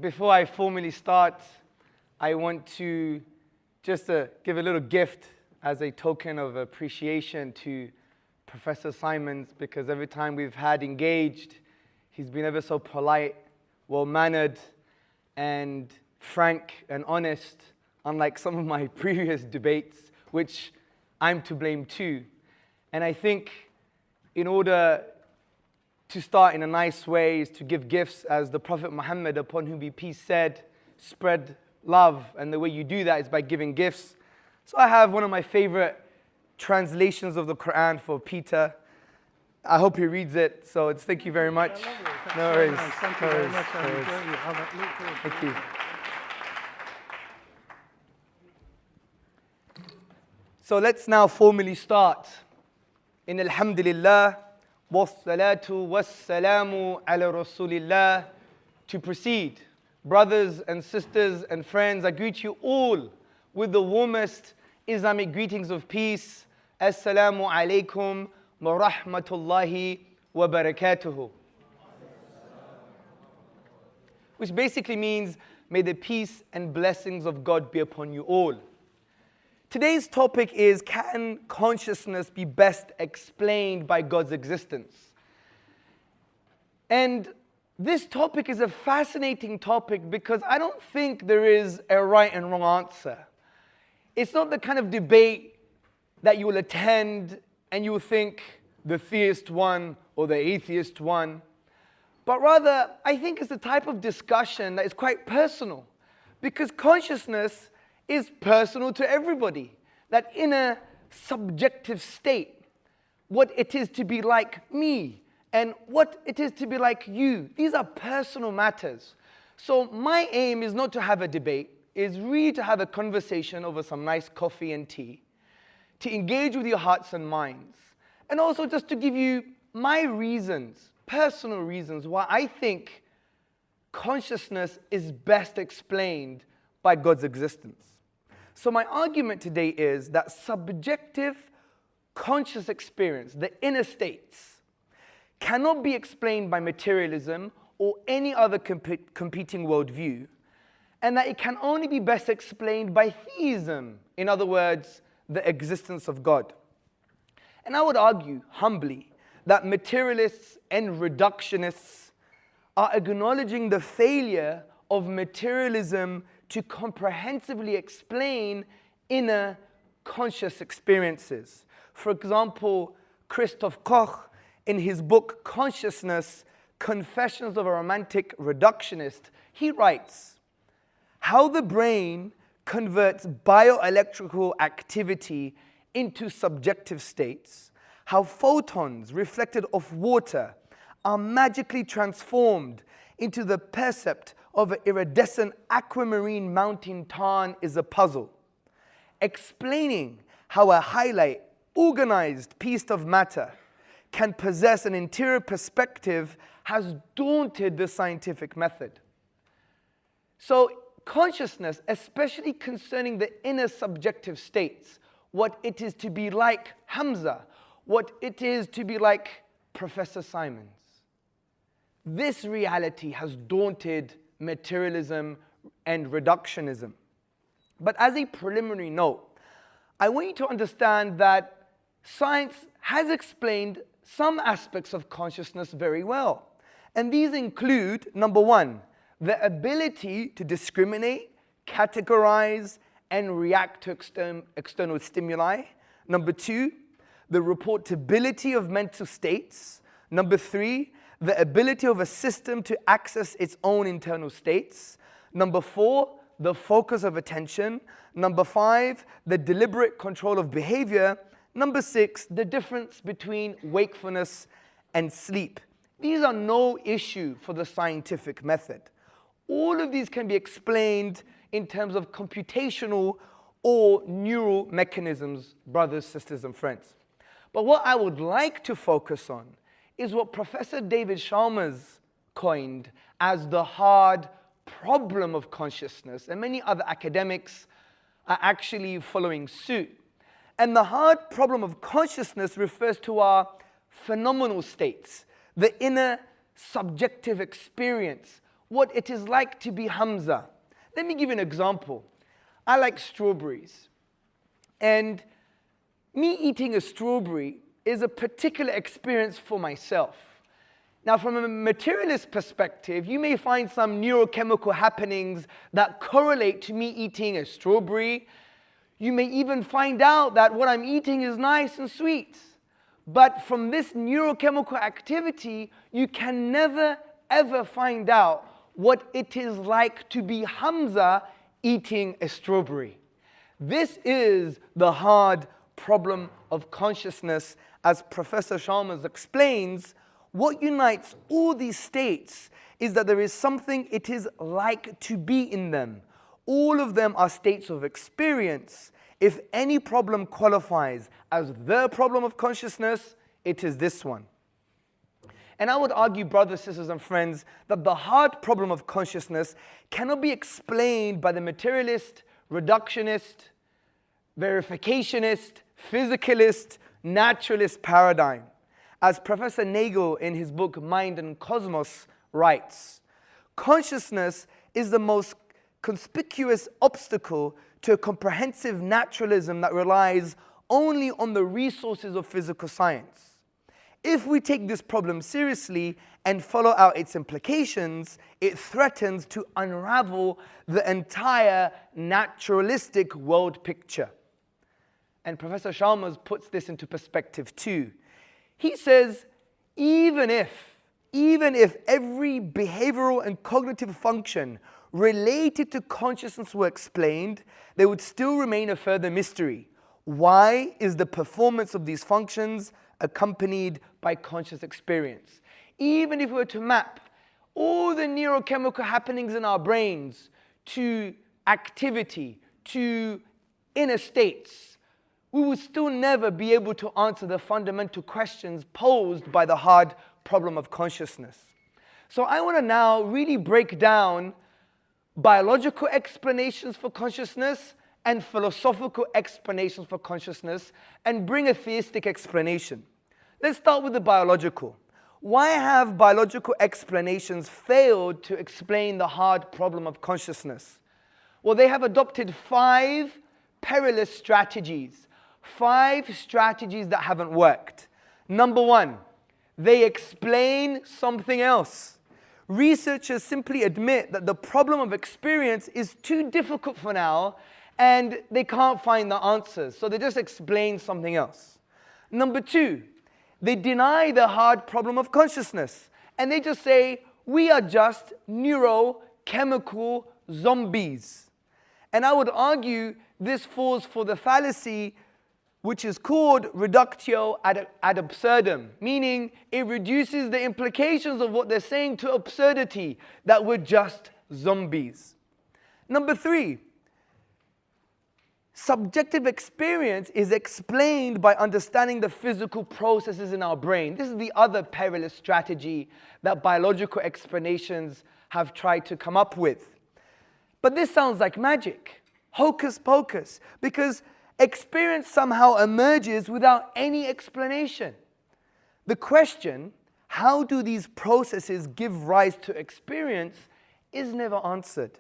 Before I formally start, I want to just give a little gift as a token of appreciation to Professor Simons, because every time we've had engaged, he's been ever so polite, well-mannered, and frank and honest, unlike some of my previous debates, which I'm to blame too. And I think in order to start in a nice way is to give gifts, as the Prophet Muhammad, upon whom be peace, said, spread love, and the way you do that is by giving gifts. So I have one of my favorite translations of the Quran for Peter. I hope he reads it, so it's thank you very much. No worries. Thank you very much. Thank you. So let's now formally start. In Alhamdulillah, wassalatu wassalamu ala Rasulillah. To proceed, brothers and sisters and friends, I greet you all with the warmest Islamic greetings of peace. Assalamu alaikum wa rahmatullahi wa barakatuhu. Which basically means, may the peace and blessings of God be upon you all. Today's topic is, can consciousness be best explained by God's existence? And this topic is a fascinating topic because I don't think there is a right and wrong answer. It's not the kind of debate that you will attend and you will think the theist one or the atheist one. But rather, I think it's the type of discussion that is quite personal, because consciousness is personal to everybody. That inner subjective state, what it is to be like me and what it is to be like you, these are personal matters. So my aim is not to have a debate, is really to have a conversation over some nice coffee and tea, to engage with your hearts and minds, and also just to give you my reasons, personal reasons, why I think consciousness is best explained by God's existence. So my argument today is that subjective conscious experience, the inner states, cannot be explained by materialism or any other competing worldview, and that it can only be best explained by theism, in other words, the existence of God. And I would argue, humbly, that materialists and reductionists are acknowledging the failure of materialism to comprehensively explain inner conscious experiences. For example, Christoph Koch, in his book Consciousness, Confessions of a Romantic Reductionist, he writes, how the brain converts bioelectrical activity into subjective states, how photons reflected off water are magically transformed into the percept of an iridescent aquamarine mountain tarn is a puzzle. Explaining how a highly organized piece of matter can possess an interior perspective has daunted the scientific method. So consciousness, especially concerning the inner subjective states, what it is to be like Hamza, what it is to be like Professor Simons, this reality has daunted materialism and reductionism. But as a preliminary note, I want you to understand that science has explained some aspects of consciousness very well. And these include, number one, the ability to discriminate, categorize, and react to external stimuli. Number two, the reportability of mental states. Number three, the ability of a system to access its own internal states. Number four, the focus of attention. Number five, the deliberate control of behavior. Number six, the difference between wakefulness and sleep. These are no issue for the scientific method. All of these can be explained in terms of computational or neural mechanisms, brothers, sisters, and friends. But what I would like to focus on is what Professor David Chalmers coined as the hard problem of consciousness, and many other academics are actually following suit. And the hard problem of consciousness refers to our phenomenal states, the inner subjective experience, what it is like to be Hamza. Let me give you an example. I like strawberries. And me eating a strawberry is a particular experience for myself. Now, from a materialist perspective, you may find some neurochemical happenings that correlate to me eating a strawberry. You may even find out that what I'm eating is nice and sweet. But from this neurochemical activity, you can never, ever find out what it is like to be Hamza eating a strawberry. This is the hard problem of consciousness. As Professor Chalmers explains, what unites all these states is that there is something it is like to be in them. All of them are states of experience. If any problem qualifies as the problem of consciousness, it is this one. And I would argue, brothers, sisters, and friends, that the hard problem of consciousness cannot be explained by the materialist, reductionist, verificationist, physicalist, naturalist paradigm. As Professor Nagel in his book Mind and Cosmos writes, consciousness is the most conspicuous obstacle to a comprehensive naturalism that relies only on the resources of physical science. If we take this problem seriously and follow out its implications, it threatens to unravel the entire naturalistic world picture. And Professor Chalmers puts this into perspective too. He says, even if every behavioral and cognitive function related to consciousness were explained, there would still remain a further mystery. Why is the performance of these functions accompanied by conscious experience? Even if we were to map all the neurochemical happenings in our brains to activity, to inner states, we will still never be able to answer the fundamental questions posed by the hard problem of consciousness. So I want to now really break down biological explanations for consciousness and philosophical explanations for consciousness and bring a theistic explanation. Let's start with the biological. Why have biological explanations failed to explain the hard problem of consciousness? Well, they have adopted 5 perilous strategies. 5 strategies that haven't worked. Number 1, they explain something else. Researchers simply admit that the problem of experience is too difficult for now and they can't find the answers, so they just explain something else. Number 2, they deny the hard problem of consciousness and they just say, we are just neurochemical zombies. And I would argue this falls for the fallacy which is called reductio ad absurdum, meaning it reduces the implications of what they're saying to absurdity, that we're just zombies. Number 3, subjective experience is explained by understanding the physical processes in our brain. This is the other perilous strategy that biological explanations have tried to come up with. But this sounds like magic, hocus pocus, because experience somehow emerges without any explanation. The question, how do these processes give rise to experience, is never answered.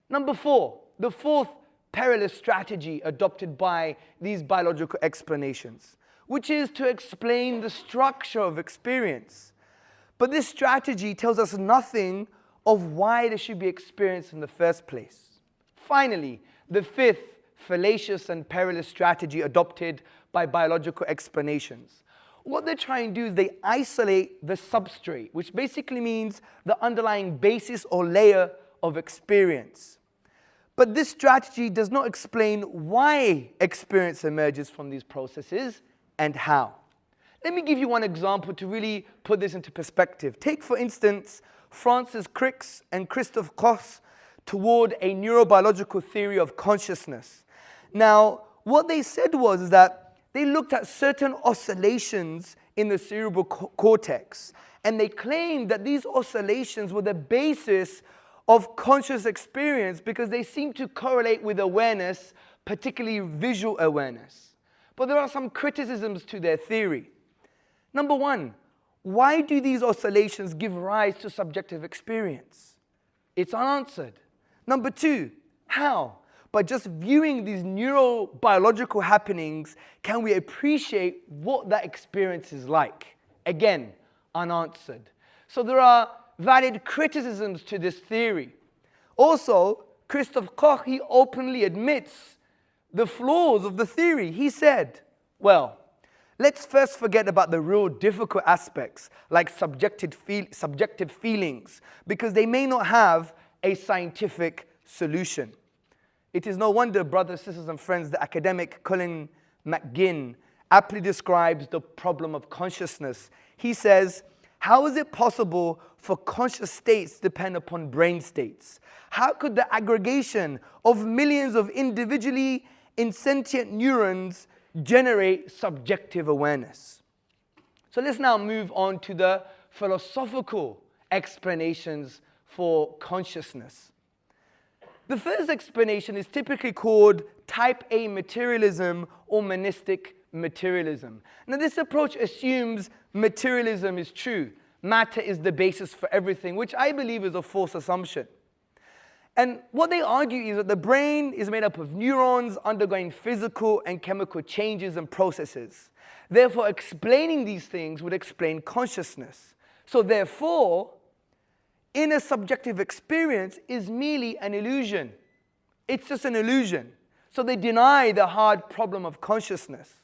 Number 4, the 4th perilous strategy adopted by these biological explanations, which is to explain the structure of experience. But this strategy tells us nothing of why there should be experience in the first place. Finally, the 5th fallacious and perilous strategy adopted by biological explanations. What they're trying to do is they isolate the substrate, which basically means the underlying basis or layer of experience. But this strategy does not explain why experience emerges from these processes and how. Let me give you one example to really put this into perspective. Take, for instance, Francis Crick's and Christoph Koch's toward a neurobiological theory of consciousness. Now, what they said was that they looked at certain oscillations in the cerebral cortex, and they claimed that these oscillations were the basis of conscious experience because they seem to correlate with awareness, particularly visual awareness. But there are some criticisms to their theory. Number 1, why do these oscillations give rise to subjective experience? It's unanswered. Number two, how? By just viewing these neurobiological happenings, can we appreciate what that experience is like? Again, unanswered. So there are valid criticisms to this theory. Also, Christoph Koch, he openly admits the flaws of the theory. He said, well, let's first forget about the real difficult aspects, like subjective feelings, because they may not have a scientific solution. It is no wonder, brothers, sisters, and friends, the academic Colin McGinn aptly describes the problem of consciousness. He says, how is it possible for conscious states to depend upon brain states? How could the aggregation of millions of individually insentient neurons generate subjective awareness? So let's now move on to the philosophical explanations for consciousness. The first explanation is typically called type A materialism or monistic materialism. Now, this approach assumes materialism is true. Matter is the basis for everything, which I believe is a false assumption. And what they argue is that the brain is made up of neurons undergoing physical and chemical changes and processes. Therefore, explaining these things would explain consciousness. So therefore, inner subjective experience is merely an illusion. It's just an illusion. So they deny the hard problem of consciousness.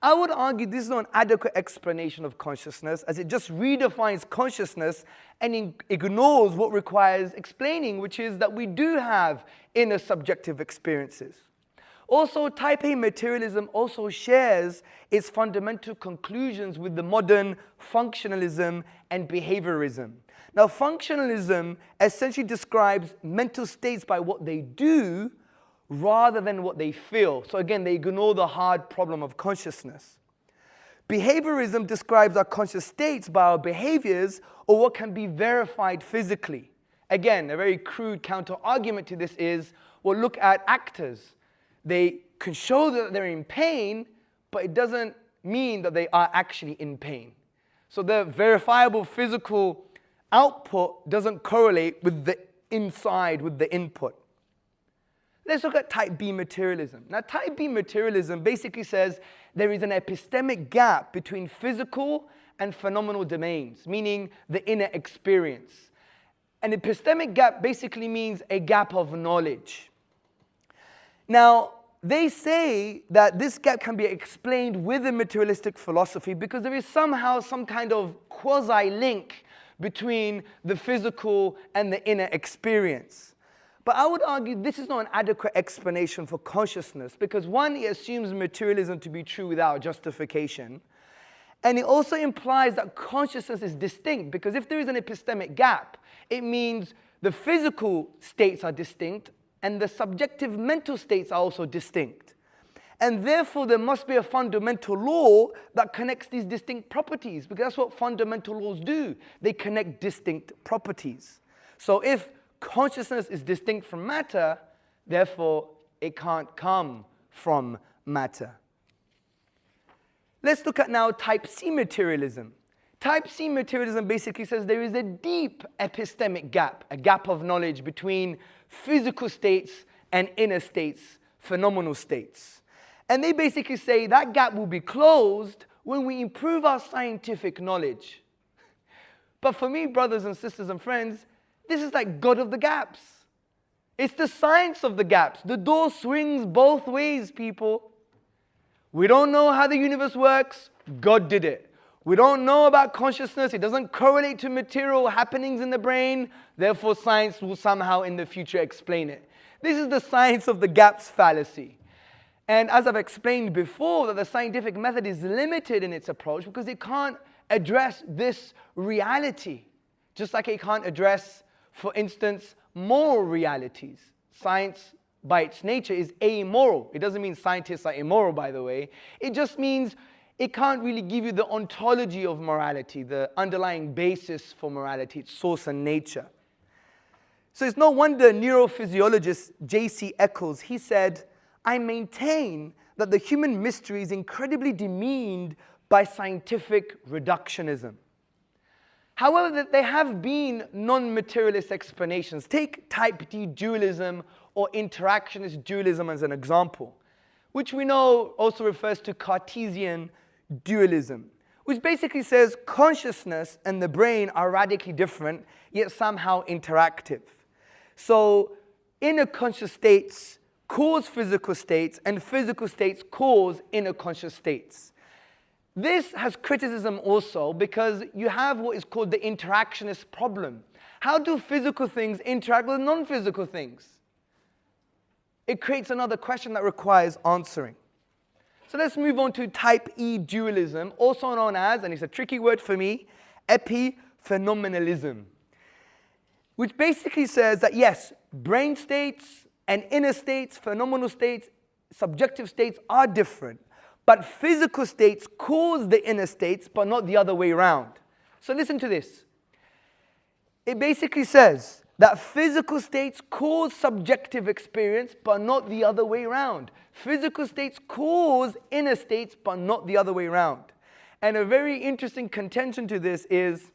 I would argue this is not an adequate explanation of consciousness, as it just redefines consciousness and ignores what requires explaining, which is that we do have inner subjective experiences. Also, type A materialism also shares its fundamental conclusions with the modern functionalism and behaviorism. Now, functionalism essentially describes mental states by what they do rather than what they feel. So again, they ignore the hard problem of consciousness. Behaviorism describes our conscious states by our behaviors or what can be verified physically. Again, a very crude counter-argument to this is, well, look at actors. They can show that they're in pain, but it doesn't mean that they are actually in pain. So the verifiable physical output doesn't correlate with the inside, with the input. Let's look at type B materialism. Now, type B materialism basically says there is an epistemic gap between physical and phenomenal domains, meaning the inner experience. An epistemic gap basically means a gap of knowledge. Now, they say that this gap can be explained with a materialistic philosophy because there is somehow some kind of quasi-link between the physical and the inner experience. But I would argue this is not an adequate explanation for consciousness because one, it assumes materialism to be true without justification. And it also implies that consciousness is distinct because if there is an epistemic gap, it means the physical states are distinct and the subjective mental states are also distinct. And therefore, there must be a fundamental law that connects these distinct properties because that's what fundamental laws do. They connect distinct properties. So if consciousness is distinct from matter, therefore it can't come from matter. Let's look at now type C materialism. Type C materialism basically says there is a deep epistemic gap, a gap of knowledge between physical states and inner states, phenomenal states. And they basically say that gap will be closed when we improve our scientific knowledge. But for me, brothers and sisters and friends, this is like God of the gaps. It's the science of the gaps. The door swings both ways, people. We don't know how the universe works. God did it. We don't know about consciousness. It doesn't correlate to material happenings in the brain. Therefore, science will somehow in the future explain it. This is the science of the gaps fallacy. And as I've explained before, that the scientific method is limited in its approach because it can't address this reality. Just like it can't address, for instance, moral realities. Science, by its nature, is amoral. It doesn't mean scientists are immoral, by the way. It just means it can't really give you the ontology of morality, the underlying basis for morality, its source and nature. So it's no wonder neurophysiologist J.C. Eccles, he said, I maintain that the human mystery is incredibly demeaned by scientific reductionism. However, there have been non-materialist explanations. Take type D dualism or interactionist dualism as an example, which we know also refers to Cartesian dualism, which basically says consciousness and the brain are radically different, yet somehow interactive. So inner conscious states cause physical states, and physical states cause inner conscious states. This has criticism also because you have what is called the interactionist problem. How do physical things interact with non-physical things? It creates another question that requires answering. So let's move on to type E dualism, also known as, and it's a tricky word for me, epiphenomenalism, which basically says that yes, brain states and inner states, phenomenal states, subjective states are different, but physical states cause the inner states, but not the other way around. So listen to this. It basically says that physical states cause subjective experience, but not the other way around. Physical states cause inner states, but not the other way around. And a very interesting contention to this is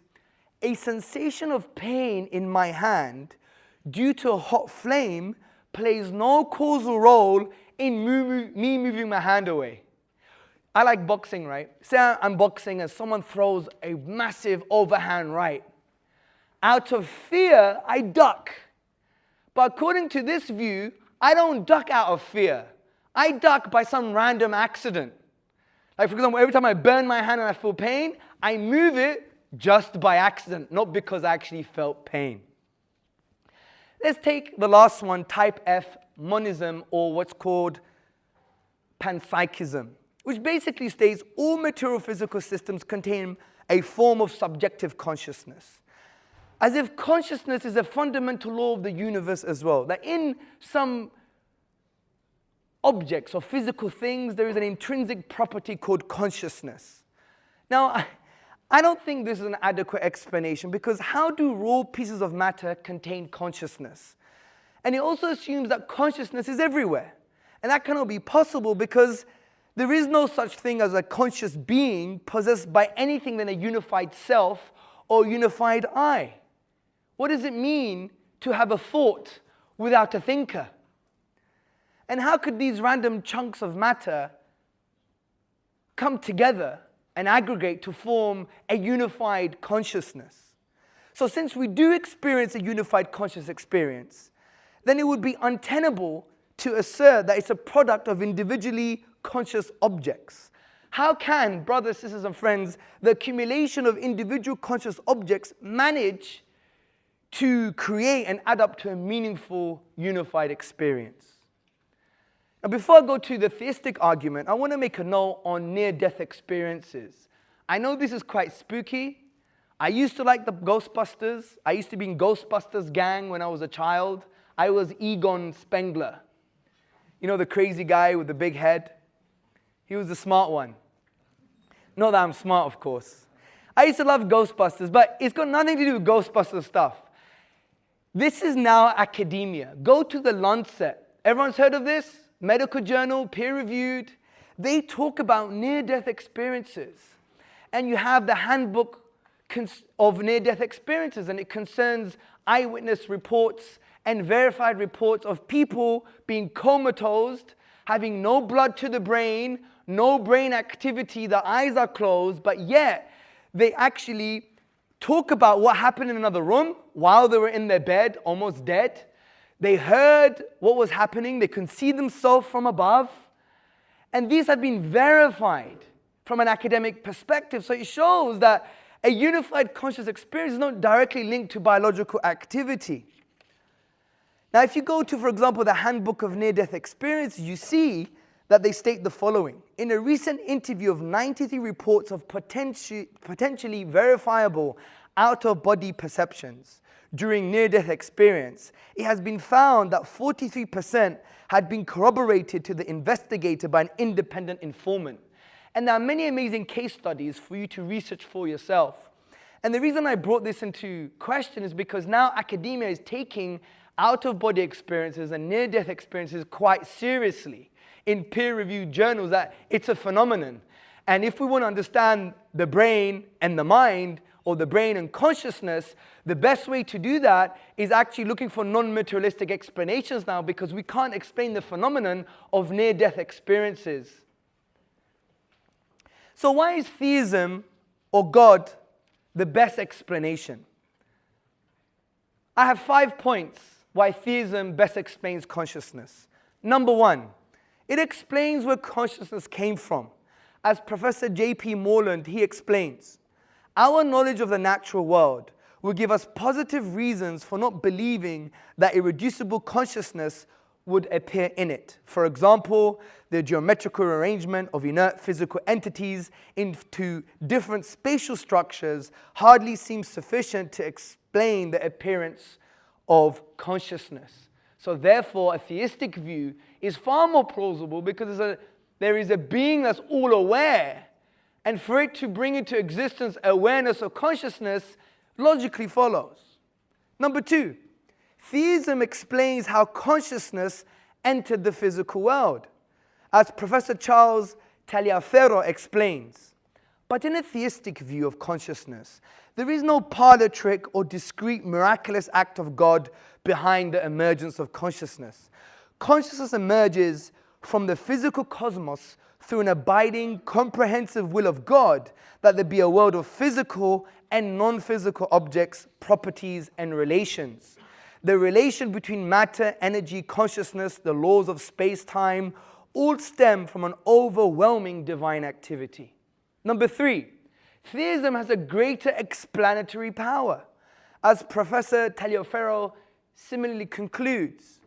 a sensation of pain in my hand due to a hot flame plays no causal role in me moving my hand away. I like boxing, right? Say I'm boxing and someone throws a massive overhand right. Out of fear, I duck. But according to this view, I don't duck out of fear. I duck by some random accident. Like for example, every time I burn my hand and I feel pain, I move it just by accident, not because I actually felt pain. Let's take the last one, type F monism, or what's called panpsychism, which basically states all material physical systems contain a form of subjective consciousness. As if consciousness is a fundamental law of the universe as well. That in some objects or physical things, there is an intrinsic property called consciousness. Now, I don't think this is an adequate explanation because how do raw pieces of matter contain consciousness? And it also assumes that consciousness is everywhere. And that cannot be possible because there is no such thing as a conscious being possessed by anything than a unified self or unified I. What does it mean to have a thought without a thinker? And how could these random chunks of matter come together and aggregate to form a unified consciousness? So since we do experience a unified conscious experience, then it would be untenable to assert that it's a product of individually conscious objects. How can, brothers, sisters, and friends, the accumulation of individual conscious objects manage to create and add up to a meaningful unified experience? Now, before I go to the theistic argument, I want to make a note on near-death experiences. I know this is quite spooky. I used to like the Ghostbusters. I used to be in Ghostbusters gang when I was a child. I was Egon Spengler. You know, the crazy guy with the big head? He was the smart one. Not that I'm smart, of course. I used to love Ghostbusters, but it's got nothing to do with Ghostbusters stuff. This is now academia. Go to the Lancet. Everyone's heard of this? Medical journal, peer-reviewed. They talk about near-death experiences. And you have the handbook of near-death experiences, and it concerns eyewitness reports and verified reports of people being comatose, having no blood to the brain, no brain activity, the eyes are closed, but yet they actually talk about what happened in another room while they were in their bed, almost dead. They heard what was happening. They could see themselves from above. And these have been verified from an academic perspective. So it shows that a unified conscious experience is not directly linked to biological activity. Now, if you go to, for example, the Handbook of Near-Death Experience, you see that they state the following. In a recent interview of 93 reports of potentially verifiable out-of-body perceptions during near-death experience, it has been found that 43% had been corroborated to the investigator by an independent informant. And there are many amazing case studies for you to research for yourself. And the reason I brought this into question is because now academia is taking out-of-body experiences and near-death experiences quite seriously in peer-reviewed journals, that it's a phenomenon. And if we want to understand the brain and the mind, or the brain and consciousness, the best way to do that is actually looking for non-materialistic explanations now, because we can't explain the phenomenon of near-death experiences. So why is theism or God the best explanation? I have 5 points why theism best explains consciousness. Number 1, it explains where consciousness came from. As Professor J.P. Morland, he explains, our knowledge of the natural world will give us positive reasons for not believing that irreducible consciousness would appear in it. For example, the geometrical arrangement of inert physical entities into different spatial structures hardly seems sufficient to explain the appearance of consciousness. So therefore, a theistic view is far more plausible, because there is a being that's all aware, and for it to bring into existence awareness or consciousness logically follows. Number 2, theism explains how consciousness entered the physical world. As Professor Charles Taliaferro explains, but in a theistic view of consciousness, there is no parlor trick or discrete miraculous act of God behind the emergence of consciousness. Consciousness emerges from the physical cosmos through an abiding, comprehensive will of God, that there be a world of physical and non-physical objects, properties, and relations. The relation between matter, energy, consciousness, the laws of space-time, all stem from an overwhelming divine activity. Number 3, theism has a greater explanatory power. As Professor Taliaferro similarly concludes,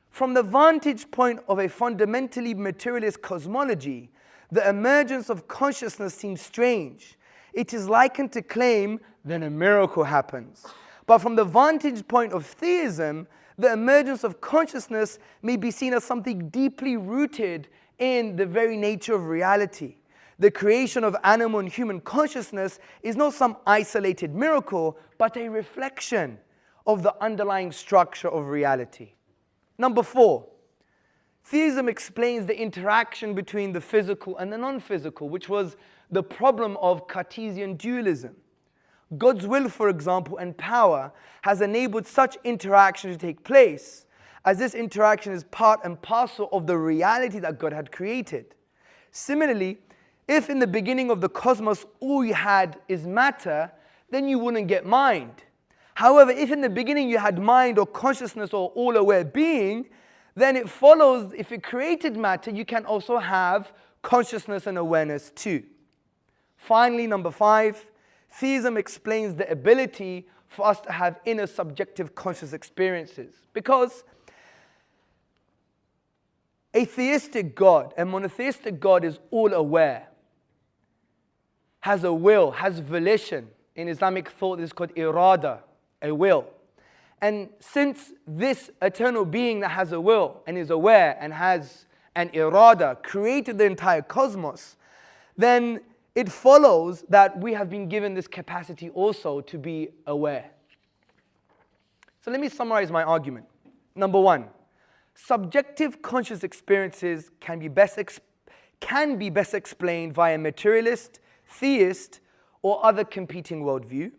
from the vantage point of a fundamentally materialist cosmology, the emergence of consciousness seems strange. It is likened to claim, then a miracle happens. But from the vantage point of theism, the emergence of consciousness may be seen as something deeply rooted in the very nature of reality. The creation of animal and human consciousness is not some isolated miracle, but a reflection of the underlying structure of reality. Number 4, theism explains the interaction between the physical and the non-physical, which was the problem of Cartesian dualism. God's will, for example, and power has enabled such interaction to take place, as this interaction is part and parcel of the reality that God had created. Similarly, if in the beginning of the cosmos all you had is matter, then you wouldn't get mind. However, if in the beginning you had mind or consciousness or all-aware being, then it follows, if it created matter, you can also have consciousness and awareness too. Finally, number 5, theism explains the ability for us to have inner subjective conscious experiences. Because a theistic God, a monotheistic God, is all-aware, has a will, has volition. In Islamic thought, this is called irada, a will. And since this eternal being that has a will and is aware and has an irada created the entire cosmos, then it follows that we have been given this capacity also to be aware. So let me summarize my argument. Number 1, subjective conscious experiences can be best explained via materialist, theist, or other competing worldview.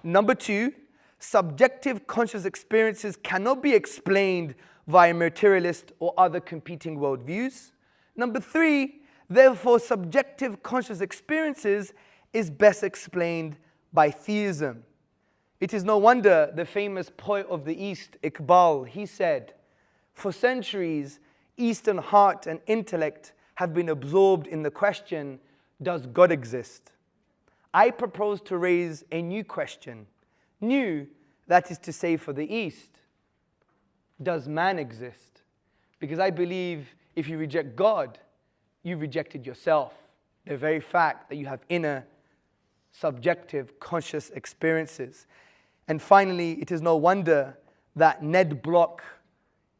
Number 2, subjective conscious experiences cannot be explained via materialist or other competing worldviews. Number 3, therefore, subjective conscious experiences is best explained by theism. It is no wonder the famous poet of the East, Iqbal, he said, for centuries, Eastern heart and intellect have been absorbed in the question, does God exist? I propose to raise a new question, new, that is to say for the East, does man exist? Because I believe if you reject God, you've rejected yourself. The very fact that you have inner, subjective, conscious experiences. And finally, it is no wonder that Ned Block,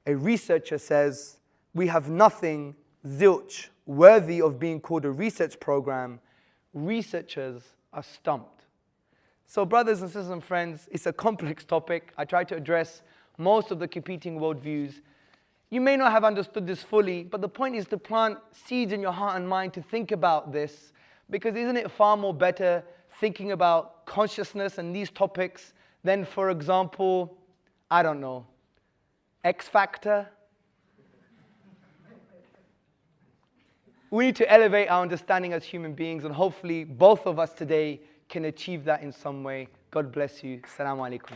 a researcher, says, we have nothing, zilch, worthy of being called a research program. Researchers are stumped. So brothers and sisters and friends, it's a complex topic. I try to address most of the competing worldviews. You may not have understood this fully, but the point is to plant seeds in your heart and mind to think about this, because isn't it far more better thinking about consciousness and these topics than, for example, I don't know, X Factor? We need to elevate our understanding as human beings, and hopefully both of us today can achieve that in some way. God bless you. Assalamu alaikum.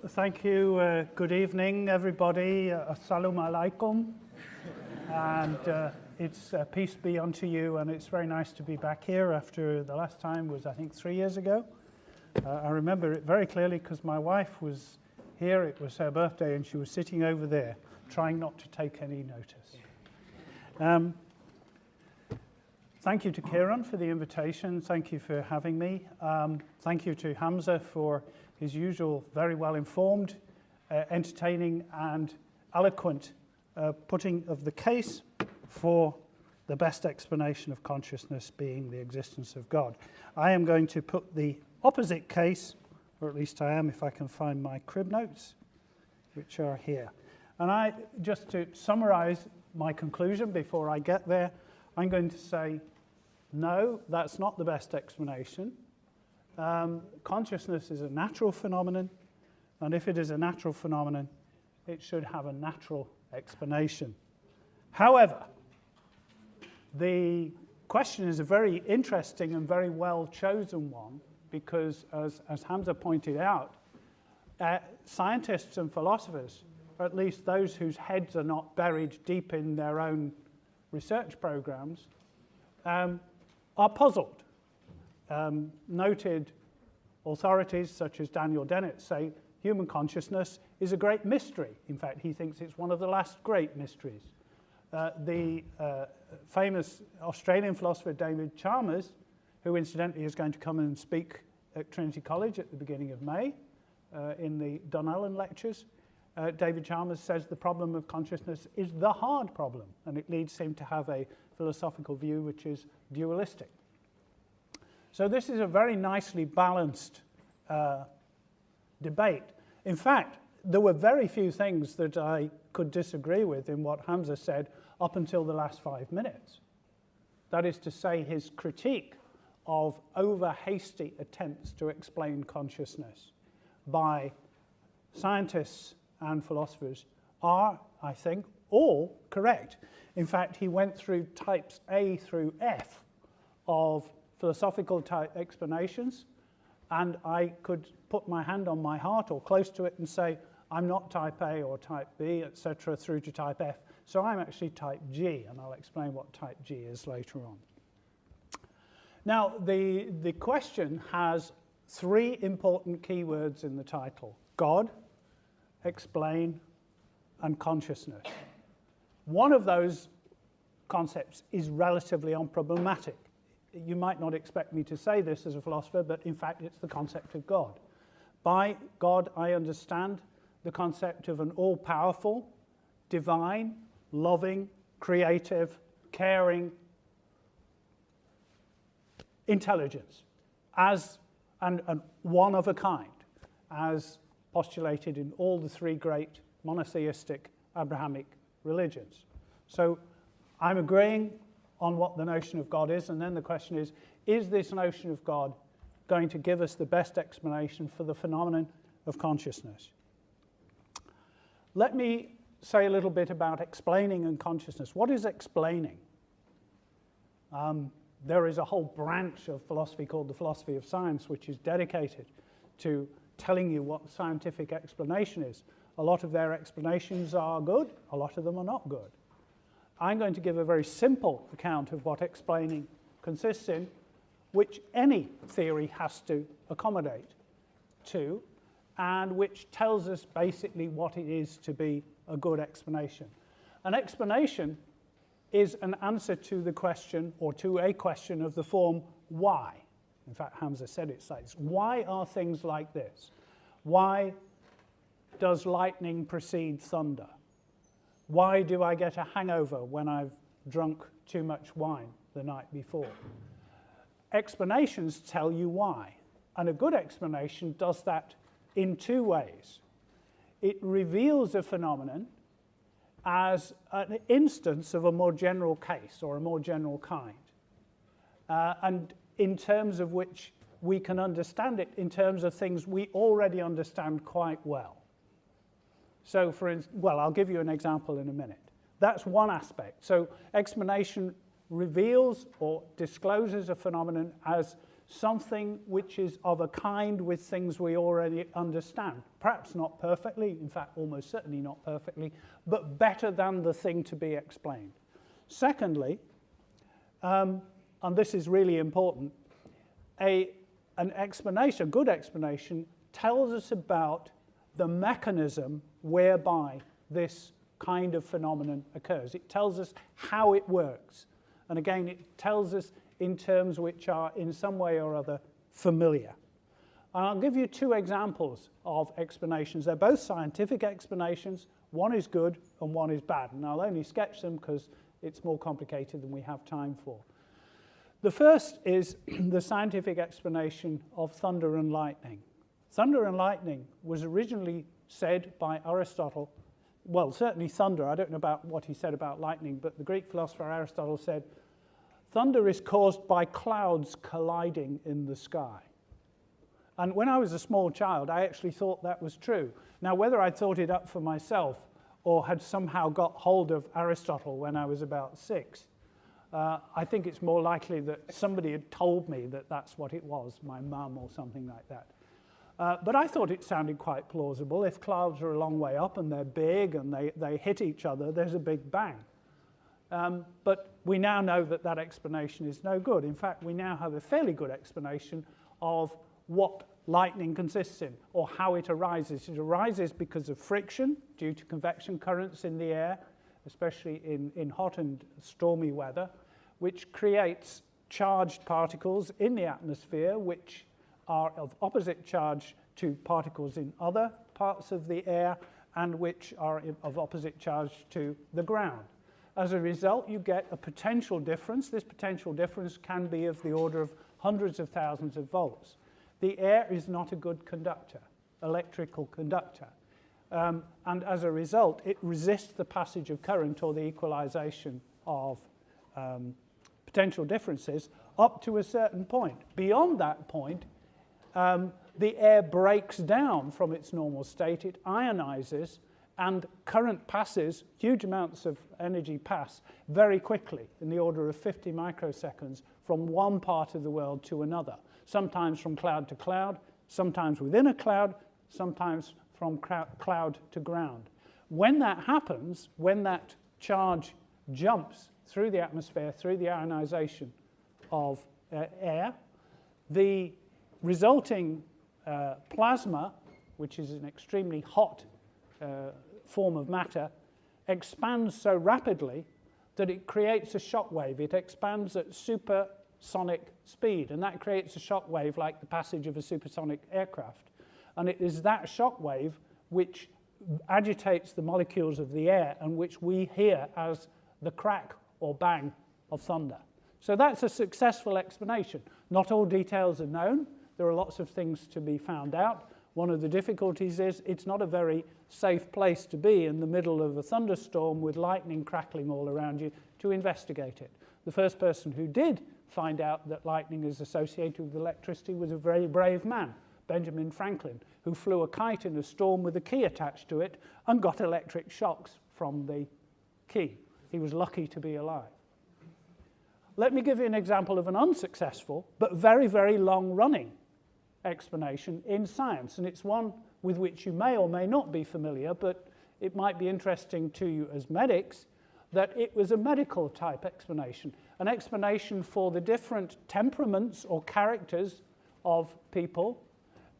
Thank you. Good evening, everybody. Assalamu alaikum. And it's peace be unto you. And it's very nice to be back here after the last time was, I think, 3 years ago. I remember it very clearly because my wife was here. It was her birthday, and she was sitting over there, trying not to take any notice. Thank you to Kieran for the invitation. Thank you for having me. Thank you to Hamza for his usual very well-informed, entertaining and eloquent putting of the case for the best explanation of consciousness being the existence of God. I am going to put the opposite case, or at least I am if I can find my crib notes, which are here. And just to summarize my conclusion before I get there, I'm going to say, no, that's not the best explanation. Consciousness is a natural phenomenon, and if it is a natural phenomenon, it should have a natural explanation. However, the question is a very interesting and very well chosen one, because as Hamza pointed out, scientists and philosophers, or at least those whose heads are not buried deep in their own research programs, are puzzled. Noted authorities such as Daniel Dennett say human consciousness is a great mystery. In fact, he thinks it's one of the last great mysteries. The famous Australian philosopher David Chalmers, who incidentally is going to come and speak at Trinity College at the beginning of May in the Donnellan lectures, David Chalmers says the problem of consciousness is the hard problem, and it leads him to have a philosophical view which is dualistic. So this is a very nicely balanced debate. In fact, there were very few things that I could disagree with in what Hamza said up until the last 5 minutes. That is to say, his critique of over-hasty attempts to explain consciousness by scientists and philosophers are, I think, all correct. In fact, he went through types A through F of philosophical type explanations, and I could put my hand on my heart or close to it and say, I'm not type A or type B, etc., through to type F. So I'm actually type G, and I'll explain what type G is later on. Now, the question has 3 important keywords in the title: God, explain, and consciousness. One of those concepts is relatively unproblematic. You might not expect me to say this as a philosopher, but in fact it's the concept of God. By God, I understand the concept of an all-powerful, divine, loving, creative, caring intelligence, as and one of a kind, as postulated in all the 3 great monotheistic Abrahamic religions. So I'm agreeing on what the notion of God is, and then the question is this notion of God going to give us the best explanation for the phenomenon of consciousness? Let me say a little bit about explaining and consciousness. What is explaining? There is a whole branch of philosophy called the philosophy of science, which is dedicated to telling you what scientific explanation is. A lot of their explanations are good, a lot of them are not good. I'm going to give a very simple account of what explaining consists in, which any theory has to accommodate to, and which tells us basically what it is to be a good explanation. An explanation is an answer to the question, or to a question of the form, why? In fact, Hamza said it like this. Why are things like this? Why does lightning precede thunder? Why do I get a hangover when I've drunk too much wine the night before? Explanations tell you why. And a good explanation does that in 2 ways. It reveals a phenomenon as an instance of a more general case or a more general kind, and in terms of which we can understand it in terms of things we already understand quite well. So for instance, well, I'll give you an example in a minute. That's one aspect. So explanation reveals or discloses a phenomenon as something which is of a kind with things we already understand. Perhaps not perfectly, in fact, almost certainly not perfectly, but better than the thing to be explained. Secondly, and this is really important, an explanation, a good explanation, tells us about the mechanism whereby this kind of phenomenon occurs. It tells us how it works. And again, it tells us in terms which are in some way or other familiar. And I'll give you two examples of explanations. They're both scientific explanations. One is good and one is bad. And I'll only sketch them because it's more complicated than we have time for. The first is the scientific explanation of thunder and lightning. Thunder and lightning was originally said by Aristotle, well, certainly thunder. I don't know about what he said about lightning, but the Greek philosopher Aristotle said, thunder is caused by clouds colliding in the sky. And when I was a small child, I actually thought that was true. Now, whether I thought it up for myself or had somehow got hold of Aristotle when I was about 6, I think it's more likely that somebody had told me that that's what it was, my mum or something like that. But I thought it sounded quite plausible. If clouds are a long way up and they're big and they hit each other, there's a big bang. But we now know that that explanation is no good. In fact, we now have a fairly good explanation of what lightning consists in, or how it arises. It arises because of friction due to convection currents in the air, especially in hot and stormy weather, which creates charged particles in the atmosphere which are of opposite charge to particles in other parts of the air and which are of opposite charge to the ground. As a result, you get a potential difference. This potential difference can be of the order of hundreds of thousands of volts. The air is not a good conductor, electrical conductor. And as a result, it resists the passage of current or the equalization of potential differences up to a certain point. Beyond that point, the air breaks down from its normal state, it ionizes, and current passes, huge amounts of energy pass very quickly, in the order of 50 microseconds, from one part of the world to another, sometimes from cloud to cloud, sometimes within a cloud, sometimes from cloud to ground. When that happens, when that charge jumps through the atmosphere, through the ionization of air, the resulting plasma, which is an extremely hot form of matter, expands so rapidly that it creates a shock wave. It expands at supersonic speed, and that creates a shock wave like the passage of a supersonic aircraft. And it is that shock wave which agitates the molecules of the air and which we hear as the crack or bang of thunder. So that's a successful explanation. Not all details are known. There are lots of things to be found out. One of the difficulties is it's not a very safe place to be in the middle of a thunderstorm with lightning crackling all around you to investigate it. The first person who did find out that lightning is associated with electricity was a very brave man, Benjamin Franklin, who flew a kite in a storm with a key attached to it and got electric shocks from the key. He was lucky to be alive. Let me give you an example of an unsuccessful but very, very long-running explanation in science, and it's one with which you may or may not be familiar, but it might be interesting to you as medics, that it was a medical type explanation, an explanation for the different temperaments or characters of people,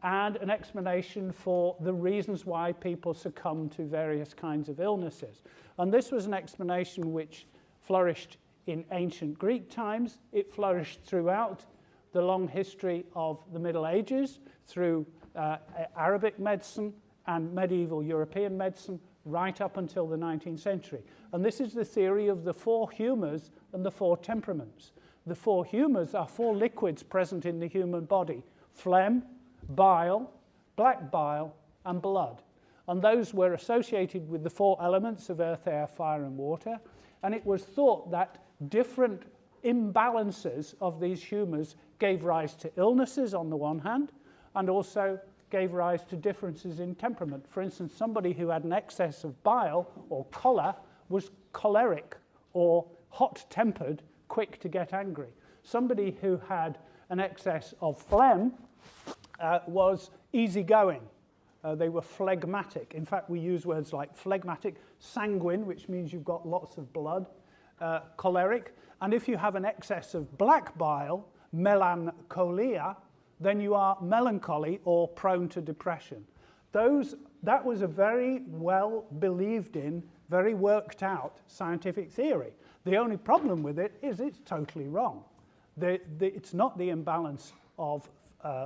and an explanation for the reasons why people succumb to various kinds of illnesses. And this was an explanation which flourished in ancient Greek times. It flourished throughout the long history of the Middle Ages, through Arabic medicine and medieval European medicine, right up until the 19th century. And this is the theory of the 4 humours and the 4 temperaments. The 4 humours are 4 liquids present in the human body: phlegm, bile, black bile, and blood. and those were associated with the 4 elements of earth, air, fire, and water. And it was thought that different imbalances of these humours gave rise to illnesses on the one hand, and also gave rise to differences in temperament. For instance, somebody who had an excess of bile or choler was choleric or hot-tempered, quick to get angry. Somebody who had an excess of phlegm was easygoing. They were phlegmatic. In fact, we use words like phlegmatic, sanguine, which means you've got lots of blood, choleric. And if you have an excess of black bile, melancholia, then you are melancholy or prone to depression. That was a very well believed in, very worked out scientific theory. The only problem with it is it's totally wrong. It's not the imbalance of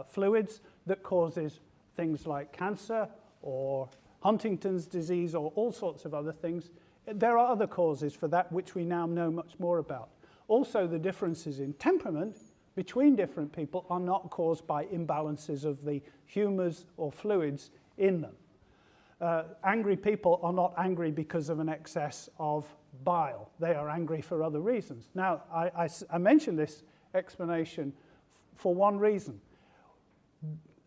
fluids that causes things like cancer or Huntington's disease or all sorts of other things. There are other causes for that which we now know much more about. Also, the differences in temperament between different people are not caused by imbalances of the humours or fluids in them. Angry people are not angry because of an excess of bile. They are angry for other reasons. Now, I mention this explanation for one reason.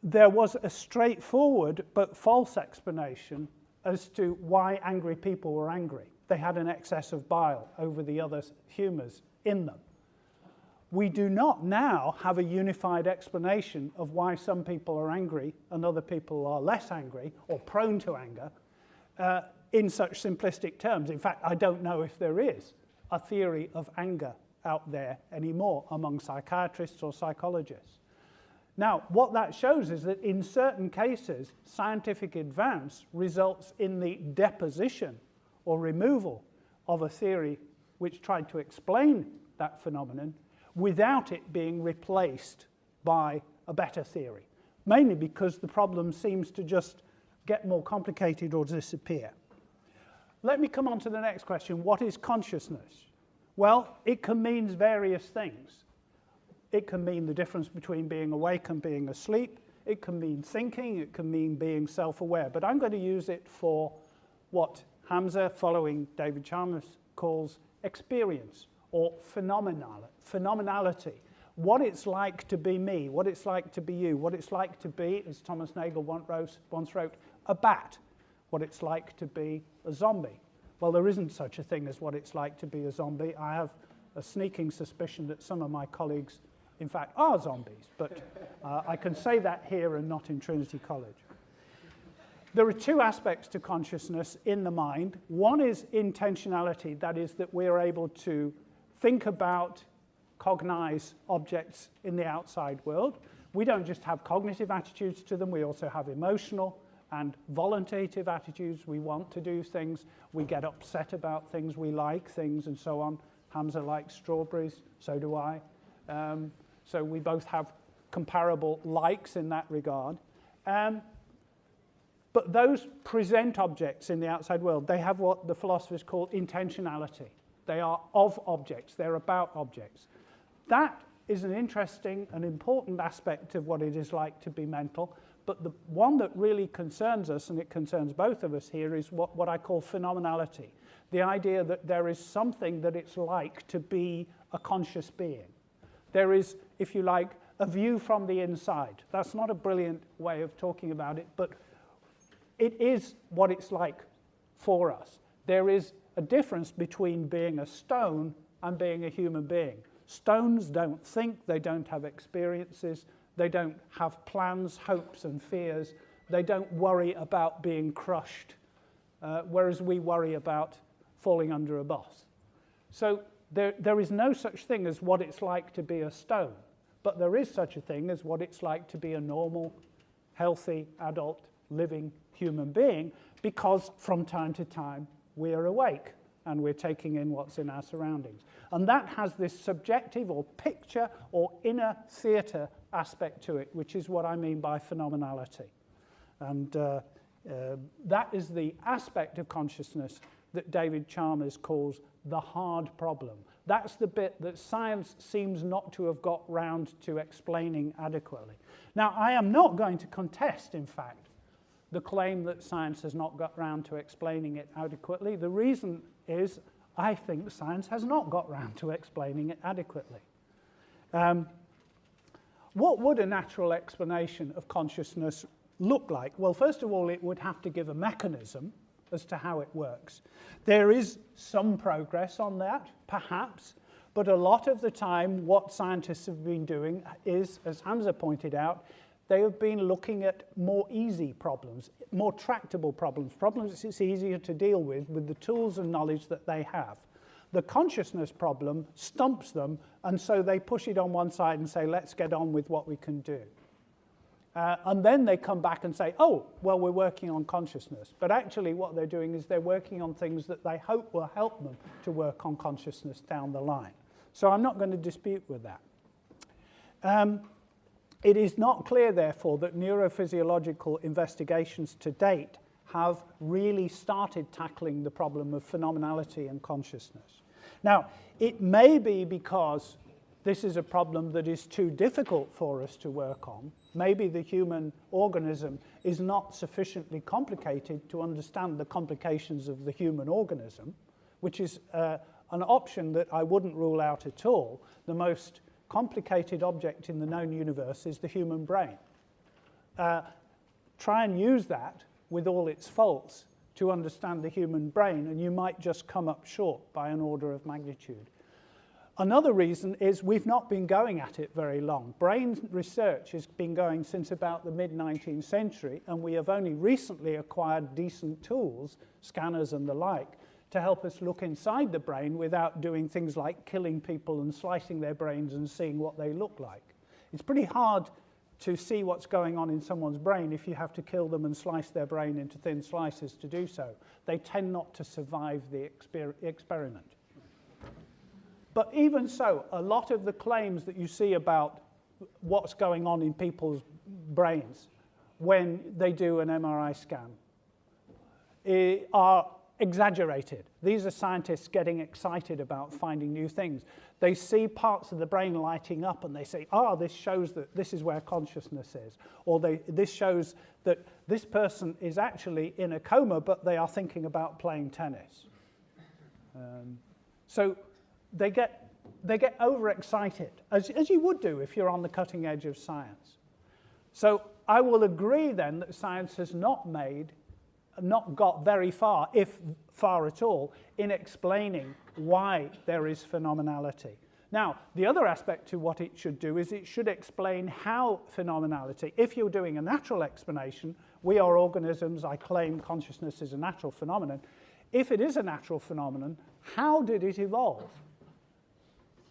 There was a straightforward but false explanation as to why angry people were angry. They had an excess of bile over the other humours in them. We do not now have a unified explanation of why some people are angry and other people are less angry or prone to anger in such simplistic terms. In fact, I don't know if there is a theory of anger out there anymore among psychiatrists or psychologists. Now, what that shows is that in certain cases, scientific advance results in the deposition or removal of a theory which tried to explain that phenomenon without it being replaced by a better theory, mainly because the problem seems to just get more complicated or disappear. Let me come on to the next question. What is consciousness? Well, it can mean various things. It can mean the difference between being awake and being asleep. It can mean thinking. It can mean being self-aware. But I'm going to use it for what Hamza, following David Chalmers, calls experience or phenomenality. What it's like to be me, what it's like to be you, what it's like to be, as Thomas Nagel once wrote, a bat, what it's like to be a zombie. Well, there isn't such a thing as what it's like to be a zombie. I have a sneaking suspicion that some of my colleagues, in fact, are zombies, but I can say that here and not in Trinity College. There are 2 aspects to consciousness in the mind. One is intentionality, that is, that we are able to think about, cognize objects in the outside world. We don't just have cognitive attitudes to them, we also have emotional and voluntative attitudes. We want to do things, we get upset about things, we like things, and so on. Hamza likes strawberries, so do I. So we both have comparable likes in that regard. But those present objects in the outside world, they have what the philosophers call intentionality. They are of objects, they're about objects. That is an interesting and important aspect of what it is like to be mental, but the one that really concerns us, and it concerns both of us here, is what I call phenomenality. The idea that there is something that it's like to be a conscious being. There is, if you like, a view from the inside. That's not a brilliant way of talking about it, but it is what it's like for us. There is a difference between being a stone and being a human being. Stones don't think, they don't have experiences, they don't have plans, hopes, and fears. They don't worry about being crushed, whereas we worry about falling under a bus. So there is no such thing as what it's like to be a stone, but there is such a thing as what it's like to be a normal, healthy, adult, living human being, because from time to time we're awake and we're taking in what's in our surroundings. And that has this subjective or picture or inner theatre aspect to it, which is what I mean by phenomenality. And that is the aspect of consciousness that David Chalmers calls the hard problem. That's the bit that science seems not to have got round to explaining adequately. Now, I am not going to contest, in fact, the claim that science has not got round to explaining it adequately. The reason is I think science has not got round to explaining it adequately. What would a natural explanation of consciousness look like? Well, first of all, it would have to give a mechanism as to how it works. There is some progress on that, perhaps, but a lot of the time what scientists have been doing is, as Hamza pointed out, they have been looking at more easy problems, more tractable problems, problems it's easier to deal with the tools and knowledge that they have. The consciousness problem stumps them, and so they push it on one side and say, let's get on with what we can do. And then they come back and say, oh, well, we're working on consciousness. But actually what they're doing is they're working on things that they hope will help them to work on consciousness down the line. So I'm not going to dispute with that. It is not clear, therefore, that neurophysiological investigations to date have really started tackling the problem of phenomenality and consciousness. Now, it may be because this is a problem that is too difficult for us to work on. Maybe the human organism is not sufficiently complicated to understand the complications of the human organism, which is an option that I wouldn't rule out at all. The most complicated object in the known universe is the human brain. Try and use that with all its faults to understand the human brain, and you might just come up short by an order of magnitude. Another reason is we've not been going at it very long. Brain research has been going since about the mid-19th century, and we have only recently acquired decent tools, scanners and the like, to help us look inside the brain without doing things like killing people and slicing their brains and seeing what they look like. It's pretty hard to see what's going on in someone's brain if you have to kill them and slice their brain into thin slices to do so. They tend not to survive the experiment. But even so, a lot of the claims that you see about what's going on in people's brains when they do an MRI scan are exaggerated. These are scientists getting excited about finding new things. They see parts of the brain lighting up and they say, this shows that this is where consciousness is. Or this shows that this person is actually in a coma, but they are thinking about playing tennis. So they get overexcited, as you would do if you're on the cutting edge of science. So I will agree then that science has not got very far, if far at all, in explaining why there is phenomenality. Now, the other aspect to what it should do is it should explain how phenomenality, if you're doing a natural explanation, we are organisms, I claim consciousness is a natural phenomenon. If it is a natural phenomenon, how did it evolve?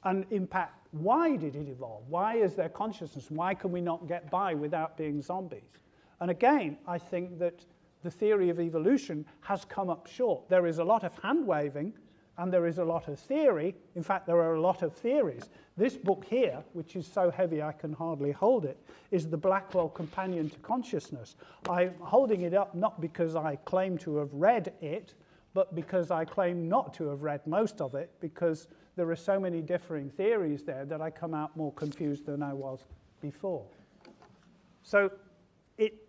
And in fact, why did it evolve? Why is there consciousness? Why can we not get by without being zombies? And again, I think that the theory of evolution has come up short. There is a lot of hand-waving, and there is a lot of theory. In fact, there are a lot of theories. This book here, which is so heavy I can hardly hold it, is the Blackwell Companion to Consciousness. I'm holding it up not because I claim to have read it, but because I claim not to have read most of it, because there are so many differing theories there that I come out more confused than I was before. So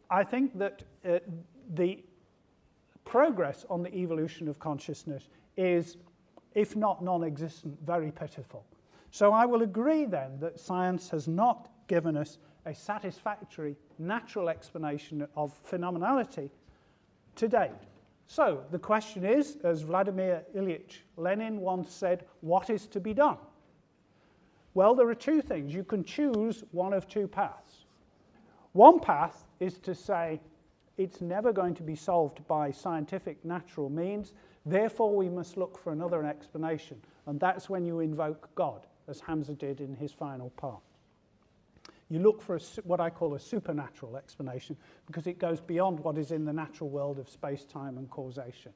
I think that the progress on the evolution of consciousness is, if not non-existent, very pitiful. So I will agree then that science has not given us a satisfactory natural explanation of phenomenality to date. So the question is, as Vladimir Ilyich Lenin once said, what is to be done? Well, there are two things. You can choose one of two paths. One path is to say, it's never going to be solved by scientific natural means, therefore we must look for another explanation. And that's when you invoke God, as Hamza did in his final part. You look for what I call a supernatural explanation, because it goes beyond what is in the natural world of space-time and causation.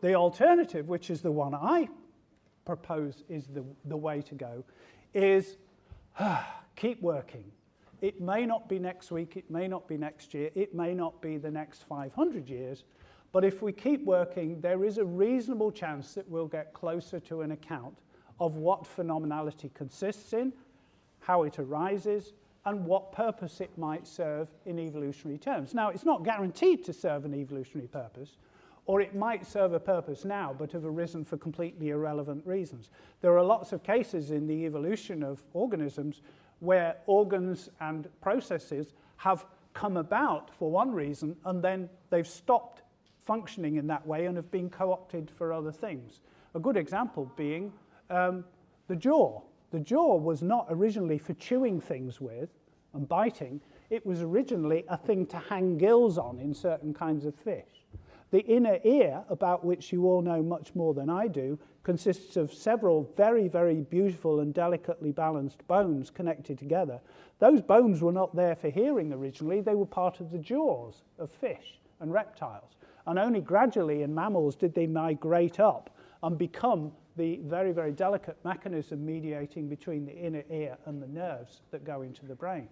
The alternative, which is the one I propose is the way to go, is keep working. It may not be next week, it may not be next year, it may not be the next 500 years, but if we keep working, there is a reasonable chance that we'll get closer to an account of what phenomenality consists in, how it arises, and what purpose it might serve in evolutionary terms. Now, it's not guaranteed to serve an evolutionary purpose, or it might serve a purpose now, but have arisen for completely irrelevant reasons. There are lots of cases in the evolution of organisms where organs and processes have come about for one reason, and then they've stopped functioning in that way and have been co-opted for other things. A good example being the jaw. The jaw was not originally for chewing things with and biting. It was originally a thing to hang gills on in certain kinds of fish. The inner ear, about which you all know much more than I do, consists of several very, very beautiful and delicately balanced bones connected together. Those bones were not there for hearing originally. They were part of the jaws of fish and reptiles. And only gradually in mammals did they migrate up and become the very, very delicate mechanism mediating between the inner ear and the nerves that go into the brain.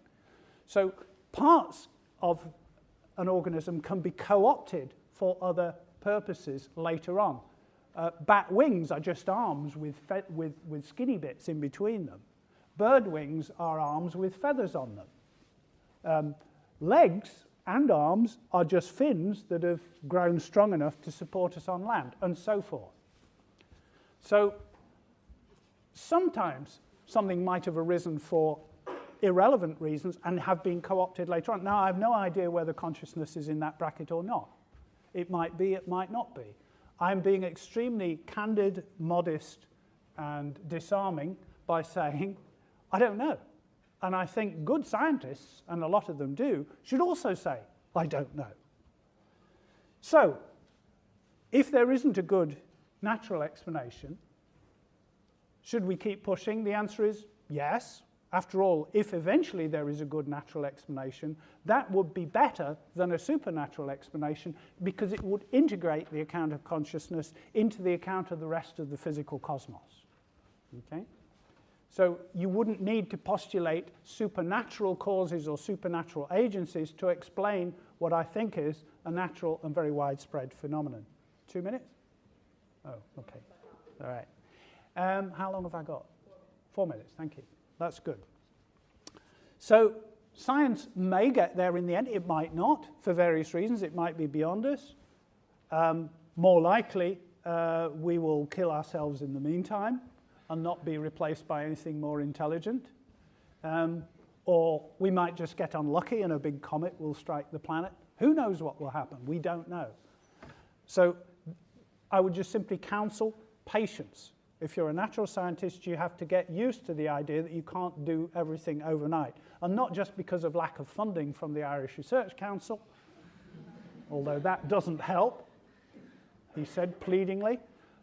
So parts of an organism can be co-opted for other purposes later on. Bat wings are just arms with skinny bits in between them. Bird wings are arms with feathers on them. Legs and arms are just fins that have grown strong enough to support us on land, and so forth. So sometimes something might have arisen for irrelevant reasons and have been co-opted later on. Now, I have no idea whether consciousness is in that bracket or not. It might be, it might not be. I'm being extremely candid, modest, and disarming by saying, I don't know. And I think good scientists, and a lot of them do, should also say, I don't know. So, if there isn't a good natural explanation, should we keep pushing? The answer is yes. After all, if eventually there is a good natural explanation, that would be better than a supernatural explanation because it would integrate the account of consciousness into the account of the rest of the physical cosmos. Okay? So you wouldn't need to postulate supernatural causes or supernatural agencies to explain what I think is a natural and very widespread phenomenon. 2 minutes? Oh, okay. All right. How long have I got? 4 minutes, thank you. That's good. So science may get there in the end. It might not, for various reasons. It might be beyond us. More likely, we will kill ourselves in the meantime and not be replaced by anything more intelligent. Or we might just get unlucky and a big comet will strike the planet. Who knows what will happen? We don't know. So I would just simply counsel patience. If you're a natural scientist, you have to get used to the idea that you can't do everything overnight. And not just because of lack of funding from the Irish Research Council, although that doesn't help, he said pleadingly,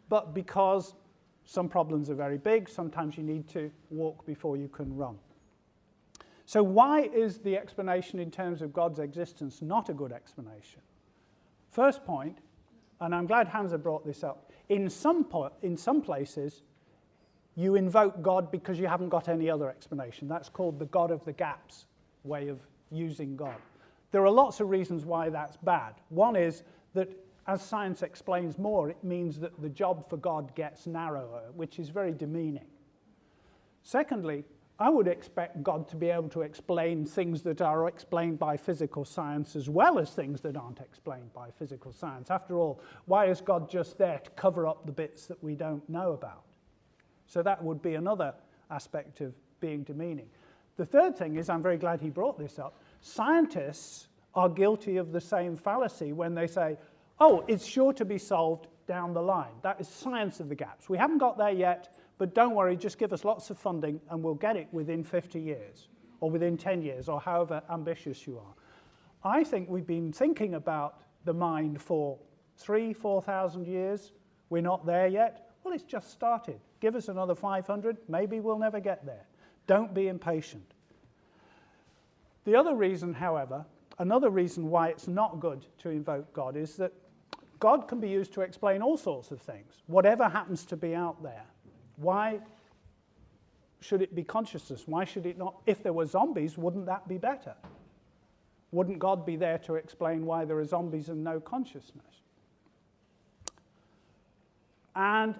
but because some problems are very big. Sometimes you need to walk before you can run. So why is the explanation in terms of God's existence not a good explanation? First point, and I'm glad Hamza brought this up, in some places, you invoke God because you haven't got any other explanation. That's called the God of the gaps way of using God. There are lots of reasons why that's bad. One is that as science explains more, it means that the job for God gets narrower, which is very demeaning. Secondly, I would expect God to be able to explain things that are explained by physical science as well as things that aren't explained by physical science. After all, why is God just there to cover up the bits that we don't know about? So that would be another aspect of being demeaning. The third thing is, I'm very glad he brought this up, scientists are guilty of the same fallacy when they say, oh, it's sure to be solved down the line. That is science of the gaps. We haven't got there yet, but don't worry, just give us lots of funding and we'll get it within 50 years or within 10 years or however ambitious you are. I think we've been thinking about the mind for 3,000-4,000 years. We're not there yet. Well, it's just started. Give us another 500, maybe we'll never get there. Don't be impatient. The other reason, however, another reason why it's not good to invoke God is that God can be used to explain all sorts of things, whatever happens to be out there. Why should it be consciousness? Why should it not? If there were zombies, wouldn't that be better? Wouldn't God be there to explain why there are zombies and no consciousness? And